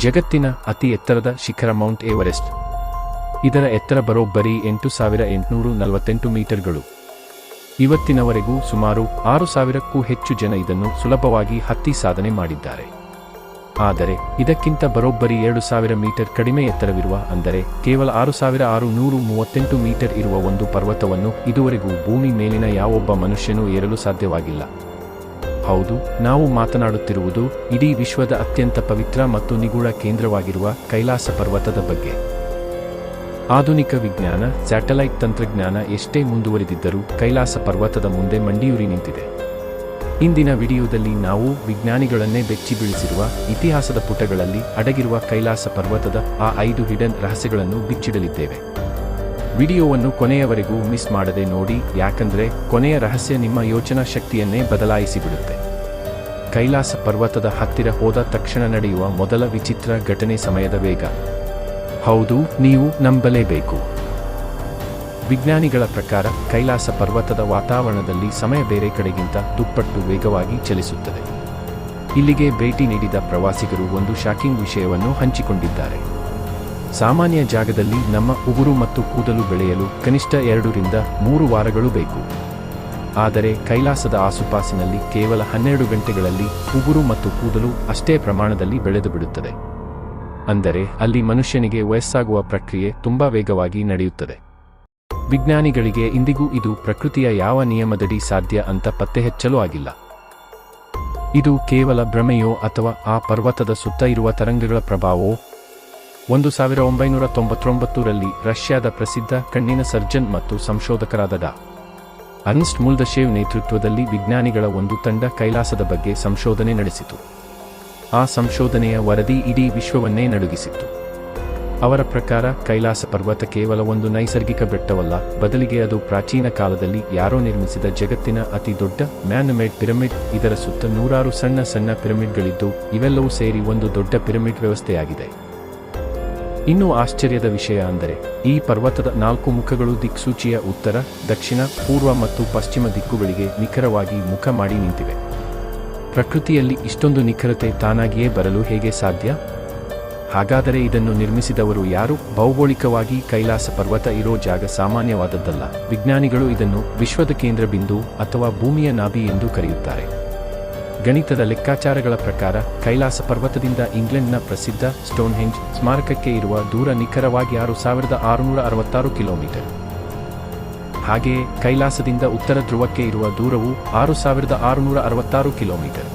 ಜಗತ್ತಿನ ಅತಿ ಎತ್ತರದ ಶಿಖರ ಮೌಂಟ್ ಎವರೆಸ್ಟ್. ಇದರ ಎತ್ತರ ಬರೋಬ್ಬರಿ 8,848 ಮೀಟರ್ಗಳು. ಇವತ್ತಿನವರೆಗೂ ಸುಮಾರು 6,000ಕ್ಕೂ ಹೆಚ್ಚು ಜನ ಇದನ್ನು ಸುಲಭವಾಗಿ ಹತ್ತಿ ಸಾಧನೆ ಮಾಡಿದ್ದಾರೆ. ಆದರೆ ಇದಕ್ಕಿಂತ ಬರೋಬ್ಬರಿ 2,000 ಮೀಟರ್ ಕಡಿಮೆ ಎತ್ತರವಿರುವ, ಅಂದರೆ ಕೇವಲ 6,638 ಮೀಟರ್ ಇರುವ ಒಂದು ಪರ್ವತವನ್ನು ಇದುವರೆಗೂ ಭೂಮಿ ಮೇಲಿನ ಯಾವೊಬ್ಬ ಮನುಷ್ಯನೂ ಏರಲು ಸಾಧ್ಯವಾಗಿಲ್ಲ. ಹೌದು, ನಾವು ಮಾತನಾಡುತ್ತಿರುವುದು ಇಡೀ ವಿಶ್ವದ ಅತ್ಯಂತ ಪವಿತ್ರ ಮತ್ತು ನಿಗೂಢ ಕೇಂದ್ರವಾಗಿರುವ ಕೈಲಾಸ ಪರ್ವತದ ಬಗ್ಗೆ. ಆಧುನಿಕ ವಿಜ್ಞಾನ, ಸ್ಯಾಟಲೈಟ್ ತಂತ್ರಜ್ಞಾನ ಎಷ್ಟೇ ಮುಂದುವರಿದಿದ್ದರೂ ಕೈಲಾಸ ಪರ್ವತದ ಮುಂದೆ ಮಂಡಿಯೂರಿ ನಿಂತಿದೆ. ಇಂದಿನ ವಿಡಿಯೋದಲ್ಲಿ ನಾವು ವಿಜ್ಞಾನಿಗಳನ್ನೇ ಬೆಚ್ಚಿ ಬೀಳಿಸಿರುವ ಇತಿಹಾಸದ ಪುಟಗಳಲ್ಲಿ ಅಡಗಿರುವ ಕೈಲಾಸ ಪರ್ವತದ ಆ 5 ಹಿಡನ್ ರಹಸ್ಯಗಳನ್ನು ಬಿಚ್ಚಿಡಲಿದ್ದೇವೆ. ವಿಡಿಯೋವನ್ನು ಕೊನೆಯವರೆಗೂ ಮಿಸ್ ಮಾಡದೆ ನೋಡಿ, ಯಾಕಂದ್ರೆ ಕೊನೆಯ ರಹಸ್ಯ ನಿಮ್ಮ ಯೋಚನಾ ಶಕ್ತಿಯನ್ನೇ ಬದಲಾಯಿಸಿಬಿಡುತ್ತೆ. ಕೈಲಾಸ ಪರ್ವತದ ಹತ್ತಿರ ಹೋದ ತಕ್ಷಣ ನಡೆಯುವ ಮೊದಲ ವಿಚಿತ್ರ ಘಟನೆ ಸಮಯದ ವೇಗ. ಹೌದು, ನೀವು ನಂಬಲೇಬೇಕು. ವಿಜ್ಞಾನಿಗಳ ಪ್ರಕಾರ ಕೈಲಾಸ ಪರ್ವತದ ವಾತಾವರಣದಲ್ಲಿ ಸಮಯ ಬೇರೆ ಕಡೆಗಿಂತ ದುಪ್ಪಟ್ಟು ವೇಗವಾಗಿ ಚಲಿಸುತ್ತದೆ. ಇಲ್ಲಿಗೆ ಭೇಟಿ ನೀಡಿದ ಪ್ರವಾಸಿಗರು ಒಂದು ಶಾಕಿಂಗ್ ವಿಷಯವನ್ನು ಹಂಚಿಕೊಂಡಿದ್ದಾರೆ. ಸಾಮಾನ್ಯ ಜಾಗದಲ್ಲಿ ನಮ್ಮ ಉಗುರು ಮತ್ತು ಕೂದಲು ಬೆಳೆಯಲು ಕನಿಷ್ಠ 2 ರಿಂದ 3 ವಾರಗಳು ಬೇಕು. ಆದರೆ ಕೈಲಾಸದ ಆಸುಪಾಸಿನಲ್ಲಿ ಕೇವಲ 12 ಗಂಟೆಗಳಲ್ಲಿ ಉಗುರು ಮತ್ತು ಕೂದಲು ಅಷ್ಟೇ ಪ್ರಮಾಣದಲ್ಲಿ ಬೆಳೆದು ಬಿಡುತ್ತದೆ. ಅಂದರೆ ಅಲ್ಲಿ ಮನುಷ್ಯನಿಗೆ ವಯಸ್ಸಾಗುವ ಪ್ರಕ್ರಿಯೆ ತುಂಬಾ ವೇಗವಾಗಿ ನಡೆಯುತ್ತದೆ. ವಿಜ್ಞಾನಿಗಳಿಗೆ ಇಂದಿಗೂ ಇದು ಪ್ರಕೃತಿಯ ಯಾವ ನಿಯಮದಡಿ ಸಾಧ್ಯ ಅಂತ ಪತ್ತೆಹಚ್ಚಲು ಆಗಿಲ್ಲ. ಇದು ಕೇವಲ ಭ್ರಮೆಯೋ ಅಥವಾ ಆ ಪರ್ವತದ ಸುತ್ತ ಇರುವ ತರಂಗಗಳ ಪ್ರಭಾವವೋ? 1999ರಲ್ಲಿ ರಷ್ಯಾದ ಪ್ರಸಿದ್ಧ ಕಣ್ಣಿನ ಸರ್ಜನ್ ಮತ್ತು ಸಂಶೋಧಕರಾದ ಡಾ. ಅರ್ನ್ಸ್ಟ್ ಮುಲ್ದಶೇವ್ ನೇತೃತ್ವದಲ್ಲಿ ವಿಜ್ಞಾನಿಗಳ ಒಂದು ತಂಡ ಕೈಲಾಸದ ಬಗ್ಗೆ ಸಂಶೋಧನೆ ನಡೆಸಿತು. ಆ ಸಂಶೋಧನೆಯ ವರದಿ ಇಡೀ ವಿಶ್ವವನ್ನೇ ನಡುಗಿಸಿತ್ತು. ಅವರ ಪ್ರಕಾರ ಕೈಲಾಸ ಪರ್ವತ ಕೇವಲ ಒಂದು ನೈಸರ್ಗಿಕ ಬೆಟ್ಟವಲ್ಲ, ಬದಲಿಗೆ ಅದು ಪ್ರಾಚೀನ ಕಾಲದಲ್ಲಿ ಯಾರೋ ನಿರ್ಮಿಸಿದ ಜಗತ್ತಿನ ಅತಿ ದೊಡ್ಡ ಮ್ಯಾನ್-ಮೇಡ್ ಪಿರಮಿಡ್. ಇದರ ಸುತ್ತ 100 ಸಣ್ಣ ಸಣ್ಣ ಪಿರಮಿಡ್ಗಳಿದ್ದು ಇವೆಲ್ಲವೂ ಸೇರಿ ಒಂದು ದೊಡ್ಡ ಪಿರಮಿಡ್ ವ್ಯವಸ್ಥೆಯಾಗಿದೆ. ಇನ್ನೂ ಆಶ್ಚರ್ಯದ ವಿಷಯ ಅಂದರೆ ಈ ಪರ್ವತದ 4 ಮುಖಗಳು ದಿಕ್ಸೂಚಿಯ ಉತ್ತರ, ದಕ್ಷಿಣ, ಪೂರ್ವ ಮತ್ತು ಪಶ್ಚಿಮ ದಿಕ್ಕುಗಳಿಗೆ ನಿಖರವಾಗಿ ಮುಖ ಮಾಡಿ ನಿಂತಿವೆ. ಪ್ರಕೃತಿಯಲ್ಲಿ ಇಷ್ಟೊಂದು ನಿಖರತೆ ತಾನಾಗಿಯೇ ಬರಲು ಹೇಗೆ ಸಾಧ್ಯ? ಹಾಗಾದರೆ ಇದನ್ನು ನಿರ್ಮಿಸಿದವರು ಯಾರು? ಭೌಗೋಳಿಕವಾಗಿ ಕೈಲಾಸ ಪರ್ವತ ಇರೋ ಜಾಗ ಸಾಮಾನ್ಯವಾದದ್ದಲ್ಲ. ವಿಜ್ಞಾನಿಗಳು ಇದನ್ನು ವಿಶ್ವದ ಕೇಂದ್ರ ಬಿಂದು ಅಥವಾ ಭೂಮಿಯ ನಾಭಿ ಎಂದು ಕರೆಯುತ್ತಾರೆ. ಗಣಿತದ ಲೆಕ್ಕಾಚಾರಗಳ ಪ್ರಕಾರ ಕೈಲಾಸ ಪರ್ವತದಿಂದ ಇಂಗ್ಲೆಂಡ್ನ ಪ್ರಸಿದ್ಧ ಸ್ಟೋನ್ಹೆಂಜ್ ಸ್ಮಾರಕಕ್ಕೆ ಇರುವ ದೂರ ನಿಖರವಾಗಿ 6,666 ಕಿಲೋಮೀಟರ್. ಹಾಗೆಯೇ ಕೈಲಾಸದಿಂದ ಉತ್ತರ ಧ್ರುವಕ್ಕೆ ಇರುವ ದೂರವು 6,666 ಕಿಲೋಮೀಟರ್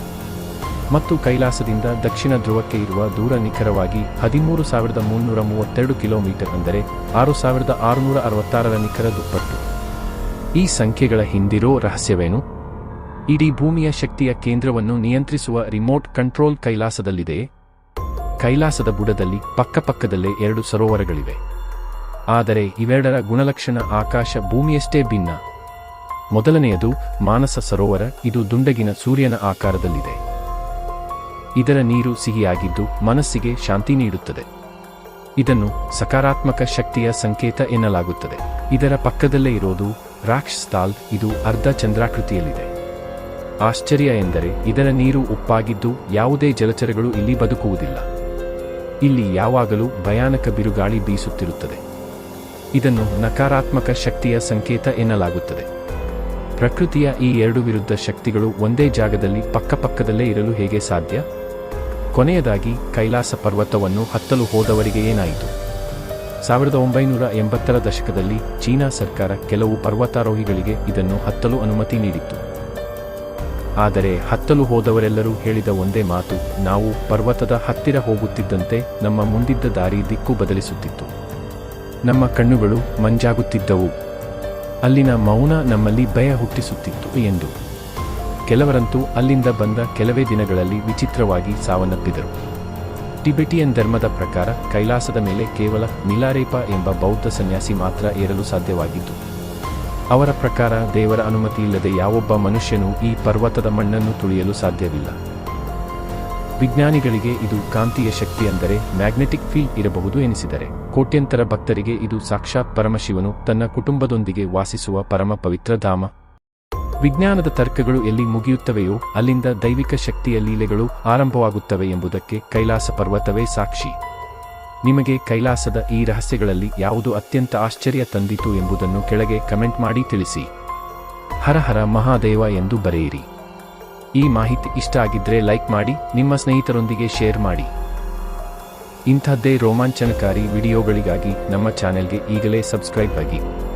ಮತ್ತು ಕೈಲಾಸದಿಂದ ದಕ್ಷಿಣ ಧ್ರುವಕ್ಕೆ ಇರುವ ದೂರ ನಿಖರವಾಗಿ 13,332 ಕಿಲೋಮೀಟರ್, ಅಂದರೆ 6,666ರ ನಿಖರ ದುಪ್ಪಟ್ಟು. ಈ ಸಂಖ್ಯೆಗಳ ಹಿಂದಿರೋ ರಹಸ್ಯವೇನು? ಇಡೀ ಭೂಮಿಯ ಶಕ್ತಿಯ ಕೇಂದ್ರವನ್ನು ನಿಯಂತ್ರಿಸುವ ರಿಮೋಟ್ ಕಂಟ್ರೋಲ್ ಕೈಲಾಸದಲ್ಲಿದೆಯೇ? ಕೈಲಾಸದ ಬುಡದಲ್ಲಿ ಪಕ್ಕಪಕ್ಕದಲ್ಲೇ 2 ಸರೋವರಗಳಿವೆ. ಆದರೆ ಇವೆರಡರ ಗುಣಲಕ್ಷಣ ಆಕಾಶ ಭೂಮಿಯಷ್ಟೇ ಭಿನ್ನ. ಮೊದಲನೆಯದು ಮಾನಸ ಸರೋವರ. ಇದು ದುಂಡಗಿನ ಸೂರ್ಯನ ಆಕಾರದಲ್ಲಿದೆ. ಇದರ ನೀರು ಸಿಹಿಯಾಗಿದ್ದು ಮನಸ್ಸಿಗೆ ಶಾಂತಿ ನೀಡುತ್ತದೆ. ಇದನ್ನು ಸಕಾರಾತ್ಮಕ ಶಕ್ತಿಯ ಸಂಕೇತ ಎನ್ನಲಾಗುತ್ತದೆ. ಇದರ ಪಕ್ಕದಲ್ಲೇ ಇರೋದು ರಾಕ್ಷಸ್ಥಾಲ್. ಇದು ಅರ್ಧ ಚಂದ್ರಾಕೃತಿಯಲ್ಲಿದೆ. ಆಶ್ಚರ್ಯ ಎಂದರೆ ಇದರ ನೀರು ಉಪ್ಪಾಗಿದ್ದು ಯಾವುದೇ ಜಲಚರಗಳು ಇಲ್ಲಿ ಬದುಕುವುದಿಲ್ಲ. ಇಲ್ಲಿ ಯಾವಾಗಲೂ ಭಯಾನಕ ಬಿರುಗಾಳಿ ಬೀಸುತ್ತಿರುತ್ತದೆ. ಇದನ್ನು ನಕಾರಾತ್ಮಕ ಶಕ್ತಿಯ ಸಂಕೇತ ಎನ್ನಲಾಗುತ್ತದೆ. ಪ್ರಕೃತಿಯ ಈ 2 ವಿರುದ್ಧ ಶಕ್ತಿಗಳು ಒಂದೇ ಜಾಗದಲ್ಲಿ ಪಕ್ಕಪಕ್ಕದಲ್ಲೇ ಇರಲು ಹೇಗೆ ಸಾಧ್ಯ? ಕೊನೆಯದಾಗಿ ಕೈಲಾಸ ಪರ್ವತವನ್ನು ಹತ್ತಲು ಹೋದವರಿಗೆ ಏನಾಯಿತು? 1980ರ ದಶಕದಲ್ಲಿ ಚೀನಾ ಸರ್ಕಾರ ಕೆಲವು ಪರ್ವತಾರೋಹಿಗಳಿಗೆ ಇದನ್ನು ಹತ್ತಲು ಅನುಮತಿ ನೀಡಿತ್ತು. ಆದರೆ ಹತ್ತಲು ಹೋದವರೆಲ್ಲರೂ ಹೇಳಿದ ಒಂದೇ ಮಾತು: ನಾವು ಪರ್ವತದ ಹತ್ತಿರ ಹೋಗುತ್ತಿದ್ದಂತೆ ನಮ್ಮ ಮುಂದಿದ್ದ ದಾರಿ ದಿಕ್ಕು ಬದಲಿಸುತ್ತಿತ್ತು. ನಮ್ಮ ಕಣ್ಣುಗಳು ಮಂಜಾಗುತ್ತಿದ್ದವು. ಅಲ್ಲಿನ ಮೌನ ನಮ್ಮಲ್ಲಿ ಭಯ ಹುಟ್ಟಿಸುತ್ತಿತ್ತು ಎಂದು. ಕೆಲವರಂತೂ ಅಲ್ಲಿಂದ ಬಂದ ಕೆಲವೇ ದಿನಗಳಲ್ಲಿ ವಿಚಿತ್ರವಾಗಿ ಸಾವನ್ನಪ್ಪಿದರು. ಟಿಬೆಟಿಯನ್ ಧರ್ಮದ ಪ್ರಕಾರ ಕೈಲಾಸದ ಮೇಲೆ ಕೇವಲ ಮಿಲಾರೇಪ ಎಂಬ ಬೌದ್ಧ ಸನ್ಯಾಸಿ ಮಾತ್ರ ಏರಲು ಸಾಧ್ಯವಾಗಿದ್ದು, ಅವರ ಪ್ರಕಾರ ದೇವರ ಅನುಮತಿ ಇಲ್ಲದೆ ಯಾವೊಬ್ಬ ಮನುಷ್ಯನೂ ಈ ಪರ್ವತದ ಮಣ್ಣನ್ನು ತುಳಿಯಲು ಸಾಧ್ಯವಿಲ್ಲ. ವಿಜ್ಞಾನಿಗಳಿಗೆ ಇದು ಕಾಂತೀಯ ಶಕ್ತಿ, ಅಂದರೆ ಮ್ಯಾಗ್ನೆಟಿಕ್ ಫೀಲ್ಡ್ ಇರಬಹುದು ಎನಿಸಿದರೆ, ಕೋಟ್ಯಂತರ ಭಕ್ತರಿಗೆ ಇದು ಸಾಕ್ಷಾತ್ ಪರಮಶಿವನು ತನ್ನ ಕುಟುಂಬದೊಂದಿಗೆ ವಾಸಿಸುವ ಪರಮ ಪವಿತ್ರ ಧಾಮ. ವಿಜ್ಞಾನದ ತರ್ಕಗಳು ಎಲ್ಲಿ ಮುಗಿಯುತ್ತವೆಯೋ ಅಲ್ಲಿಂದ ದೈವಿಕ ಶಕ್ತಿಯ ಲೀಲೆಗಳು ಆರಂಭವಾಗುತ್ತವೆ ಎಂಬುದಕ್ಕೆ ಕೈಲಾಸ ಪರ್ವತವೇ ಸಾಕ್ಷಿ. ನಿಮಗೆ ಕೈಲಾಸದ ಈ ರಹಸ್ಯಗಳಲ್ಲಿ ಯಾವುದು ಅತ್ಯಂತ ಆಶ್ಚರ್ಯ ತಂದಿತು ಎಂಬುದನ್ನು ಕೆಳಗೆ ಕಮೆಂಟ್ ಮಾಡಿ ತಿಳಿಸಿ. ಹರ ಹರ ಮಹಾದೇವ ಎಂದು ಬರೆಯಿರಿ. ಈ ಮಾಹಿತಿ ಇಷ್ಟ ಆಗಿದ್ರೆ ಲೈಕ್ ಮಾಡಿ, ನಿಮ್ಮ ಸ್ನೇಹಿತರೊಂದಿಗೆ ಶೇರ್ ಮಾಡಿ. ಇಂಥದ್ದೇ ರೋಮಾಂಚನಕಾರಿ ವಿಡಿಯೋಗಳಿಗಾಗಿ ನಮ್ಮ ಚಾನೆಲ್ಗೆ ಈಗಲೇ ಸಬ್ಸ್ಕ್ರೈಬ್ ಆಗಿ.